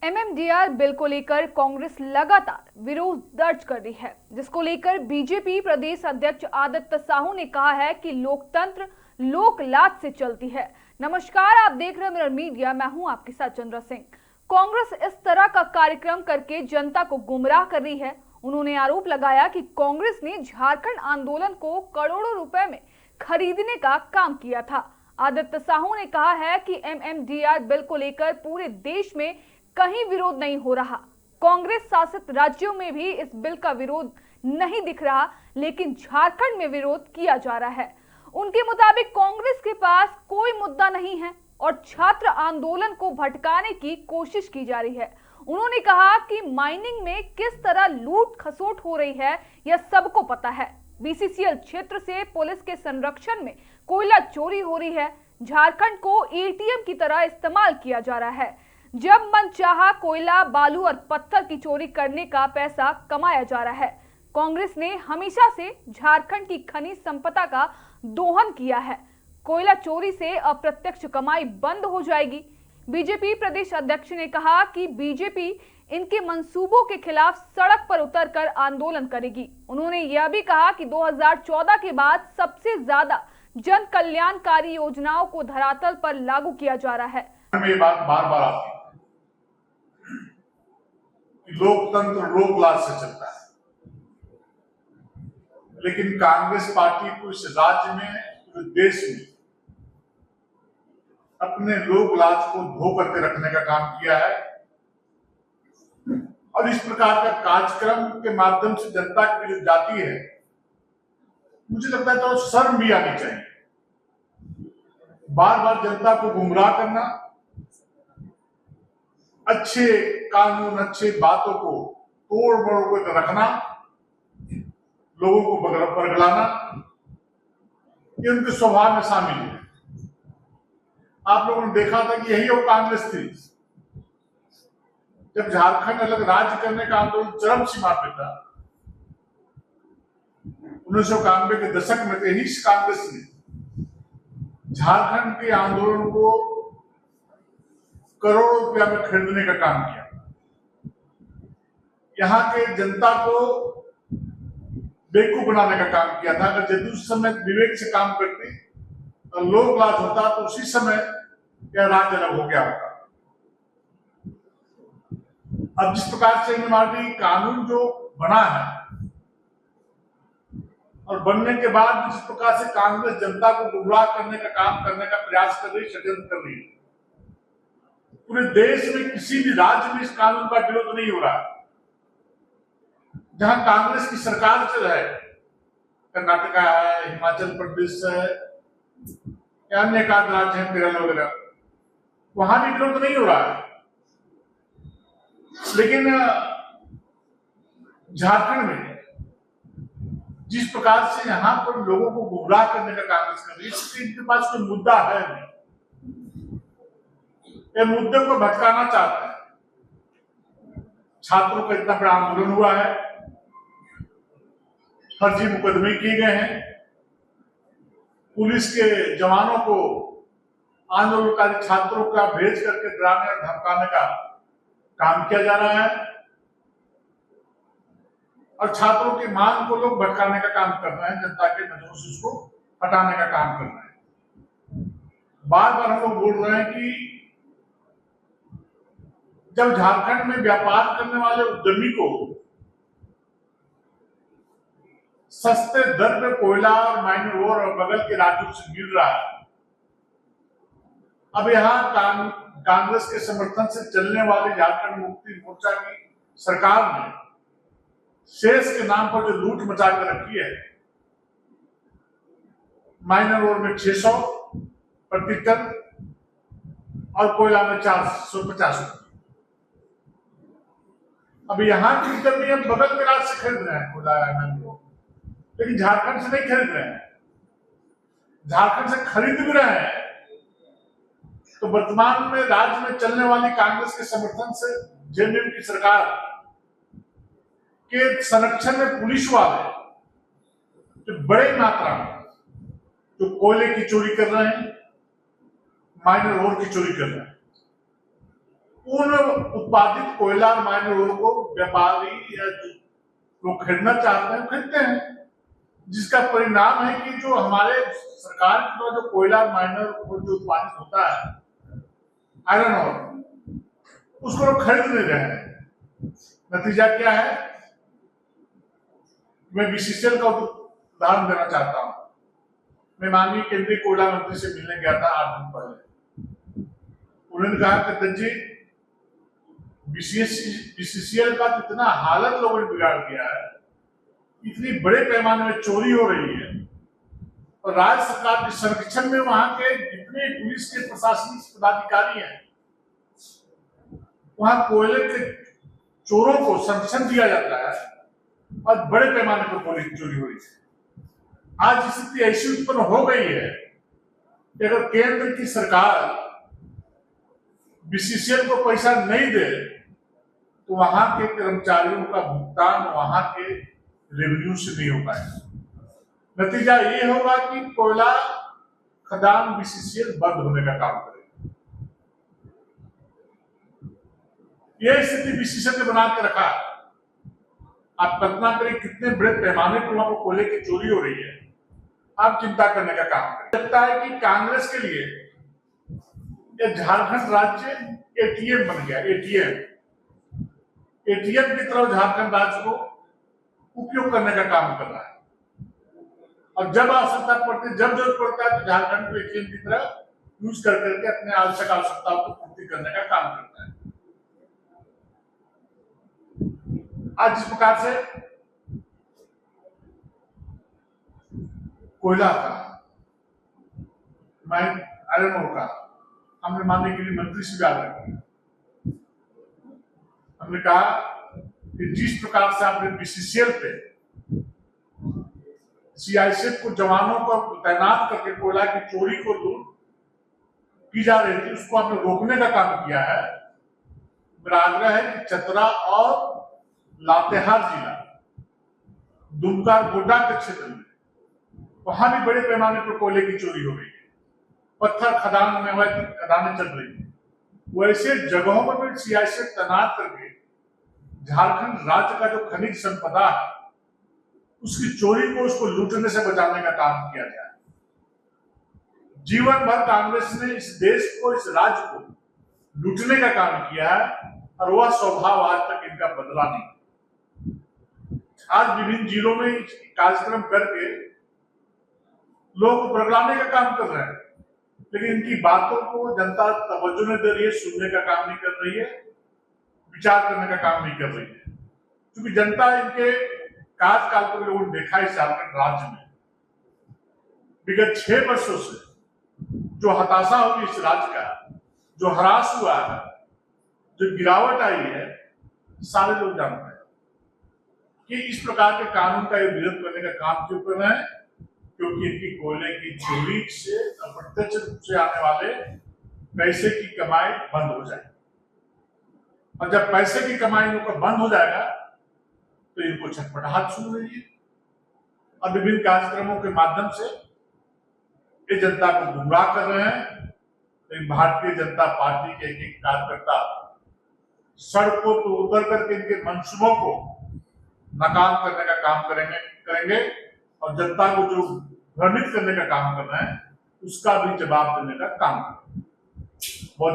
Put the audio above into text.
MMDR bill को लेकर कांग्रेस लगातार विरोध दर्ज कर रही है, जिसको लेकर बीजेपी प्रदेश अध्यक्ष आदित्य साहू ने कहा है कि लोकतंत्र लोक लाज से चलती है। नमस्कार, आप देख रहे हैं मिरर मीडिया, मैं हूं आपके साथ चंद्र सिंह। कांग्रेस इस तरह का कार्यक्रम करके जनता को गुमराह कर रही है। उन्होंने आरोप लगाया कि कांग्रेस ने झारखंड आंदोलन को करोड़ों रुपए में खरीदने का काम किया था। आदित्य साहू ने कहा है कि एमएमडीआर बिल को लेकर पूरे देश में कहीं विरोध नहीं हो रहा। कांग्रेस शासित राज्यों में भी इस बिल का विरोध नहीं दिख रहा, लेकिन झारखंड में विरोध किया जा रहा है। उनके मुताबिक कांग्रेस के पास कोई मुद्दा नहीं है और छात्र आंदोलन को भटकाने की कोशिश की जा रही है। उन्होंने कहा कि माइनिंग में किस तरह लूट खसोट हो रही है यह सबको पता है। बीसीसीएल क्षेत्र से पुलिस के संरक्षण में कोयला चोरी हो रही है। झारखंड को एटीएम की तरह इस्तेमाल किया जा रहा है। जब मन चाहा कोयला, बालू और पत्थर की चोरी करने का पैसा कमाया जा रहा है। कांग्रेस ने हमेशा से झारखंड की खनिज संपदा का दोहन किया है। कोयला चोरी से अप्रत्यक्ष कमाई बंद हो जाएगी। बीजेपी प्रदेश अध्यक्ष ने कहा कि बीजेपी इनके मंसूबों के खिलाफ सड़क पर उतरकर आंदोलन करेगी। उन्होंने यह भी कहा कि 2014 के बाद सबसे ज्यादा जन कल्याणकारी योजनाओं को धरातल पर लागू किया जा रहा है। ये बात बार बार आती है कि लोकतंत्र लोकलाज से चलता है, लेकिन कांग्रेस पार्टी को इस राज्य में, पूरे देश में अपने लोकलाज को धो करके रखने का काम किया है। और इस प्रकार का कार्यक्रम के माध्यम से जनता की जो जाती है, मुझे लगता है तो शर्म भी आनी चाहिए। बार बार जनता को गुमराह करना, अच्छे कानून, अच्छे बातों को तोड़ मरोड़ कर रखना, लोगों को बरगलाना, ये उनके स्वभाव में शामिल है। आप लोगों ने देखा था कि यही वो कांग्रेस थी जब झारखंड अलग राज्य करने का आंदोलन चरम सीमा पे था। 1991 के दशक में यही कांग्रेस ने झारखंड के आंदोलन को करोड़ों रुपया में खरीदने का काम किया। यहाँ के जनता को बेवकूफ बनाने का काम किया था। अगर जदयू उस समय विवेक से काम करती और लोकलाज होता तो उसी समय यह राज्य अलग हो गया होता। अब जिस प्रकार से एमएमडीआर कानून जो बना है और बनने के बाद जिस प्रकार से कांग्रेस जनता को गुमराह करने का काम करने का प्रयास कर रही, षड्यंत्र कर रही है, पूरे देश में किसी भी राज्य में इस कानून का विरोध नहीं हो रहा। जहां कांग्रेस की सरकार चल रहा है, कर्नाटका है, हिमाचल प्रदेश है, या अन्य एकाध राज्य है, केरल वगैरह, वहां भी विरोध नहीं हो रहा है। लेकिन झारखंड में जिस प्रकार से यहाँ पर लोगों को गुमराह करने का कांग्रेस कर रही है, इसलिए इनके पास कोई मुद्दा है नहीं। ये मुद्दे को भटकाना चाहते हैं। छात्रों का इतना बड़ा आंदोलन हुआ है, फर्जी मुकदमे किए गए हैं, पुलिस के जवानों को आंदोलनकारी छात्रों का भेज करके डराने और धमकाने का काम किया जा रहा है, और छात्रों की मांग को लोग भटकाने का काम कर रहे हैं, जनता के नजरों से उसको हटाने का काम कर रहे हैं। बार बार हम लोग बोल रहे हैं कि जब झारखंड में व्यापार करने वाले उद्यमी को सस्ते दर पे कोयला और माइनिंग और बगल के राज्यों से मिल रहा है, अब यहाँ कांग्रेस के समर्थन से चलने वाली झारखंड मुक्ति मोर्चा की सरकार ने शेष के नाम पर जो लूट मचा कर रखी है, माइनर ओर में 600 प्रति टन और कोयला में 450। अब यहाँ की उद्यमी हम बगल के राज्य से खरीद रहे हैं कोयला, लेकिन झारखंड से नहीं खरीद रहे हैं। झारखंड से खरीद भी रहे हैं तो वर्तमान में राज्य में चलने वाली कांग्रेस के समर्थन से जेएमएम की सरकार के संरक्षण में पुलिस वाले जो बड़े मात्रा में जो कोयले की चोरी कर रहे हैं, माइनर ओर की चोरी कर रहे हैं, उन उत्पादित कोयला और माइनर ओर को व्यापारी या लोग खरीदना चाहते हैं खरीदते हैं, जिसका परिणाम है कि जो हमारे सरकार के द्वारा जो कोयला और माइनर ओर जो उत्पादित होता है आयरन ओर, उसको लोग खरीद नहीं रहे हैं। नतीजा क्या है? मैं बीसीसीएल का उदाहरण देना चाहता हूं। मैं माननीय केंद्रीय कोयला मंत्री से मिलने गया था 8 दिन पहले। उन्होंने कहा कि दत्त जी, बीसीसीएल का इतना हालत लोगों ने बिगाड़ दिया है, इतनी बड़े पैमाने में चोरी हो रही है, और राज्य सरकार के संरक्षण में वहां के जितने पुलिस के प्रशासनिक पदाधिकारी हैं, वहां कोयले के चोरों को संरक्षण दिया जाता है और बड़े पैमाने पर कोयले की चोरी हो रही है। आज स्थिति ऐसी उत्पन्न हो गई है कि अगर केंद्र की सरकार बीसीसीएल को पैसा नहीं दे तो वहां के कर्मचारियों का भुगतान वहां के रेवेन्यू से नहीं हो पाएगा। नतीजा ये होगा कि कोयला खदान बीसीसीएल बंद होने का काम करेगा। यह स्थिति बीसीसीएल ने बना के रखा। आप कल्पना करें कितने बड़े पैमाने पर वहां पर कोयले की चोरी हो रही है। आप चिंता करने का काम करें। लगता है कि कांग्रेस के लिए यह झारखंड राज्य एटीएम बन गया। एटीएम की तरह झारखंड राज्य को उपयोग करने का काम कर रहा है, और जब आवश्यकता पड़ती है, जब जरूरत पड़ता है, तो झारखंड को एटीएम की तरह यूज कर करके अपने आवश्यक आवश्यकताओं को पूर्ति करने का काम करता है। आज जिस प्रकार से कोयला का, आयरन ओर का हमने मानने के लिए मंत्री से आग्रह किया। हमने कहा कि जिस प्रकार से आपने बीसीसीएल पे सीआईएसएफ को जवानों को तैनात करके कोयला की चोरी को दूर की जा रही थी, उसको आपने रोकने का काम किया है। मेरा आग्रह है कि चतरा और लातेहार जिला, दुमका गोड्डा के क्षेत्र में वहां भी बड़े पैमाने पर कोयले की चोरी हो गई है। पत्थर खदान में खदानें चल रही है। वैसे जगहों पर भी सीआईएसएफ तैनात करके झारखंड राज्य का जो खनिज संपदा है उसकी चोरी को, उसको लूटने से बचाने का काम किया जाए। जीवन भर कांग्रेस ने इस देश को, इस राज्य को लूटने का काम किया है, और वह स्वभाव आज तक इनका बदला नहीं। आज विभिन्न जिलों में कार्यक्रम करके लोगों को बरगलाने का काम कर रहे हैं, लेकिन इनकी बातों को जनता तवज्जो नहीं दे रही है, सुनने का काम नहीं कर रही है, विचार करने का काम नहीं कर रही है। क्योंकि जनता इनके कार्यकाल को लोगों ने देखा है। झारखंड राज्य में विगत 6 वर्षों से जो हताशा हुई इस राज्य का, जो ह्रास हुआ है, जो गिरावट आई है, सारे लोग जानते हैं कि इस प्रकार के कानून का विरोध करने का काम क्यों कर रहे हैं, क्योंकि इनकी कोयले की चोरी से अप्रत्यक्ष रूप से आने वाले पैसे की कमाई बंद हो जाए, और जब पैसे की कमाई इनको बंद हो जाएगा तो इनको छटपटाहट शुरू हुई है, और विभिन्न कार्यक्रमों के माध्यम से ये जनता को गुमराह कर रहे हैं। लेकिन भारतीय जनता पार्टी के एक कार्यकर्ता सड़कों पर उतर करके इनके मंसूबों को नाकाम करने का काम करेंगे, और जनता को जो भ्रमित करने का काम कर रहे हैं उसका भी जवाब देने का काम करेंगे।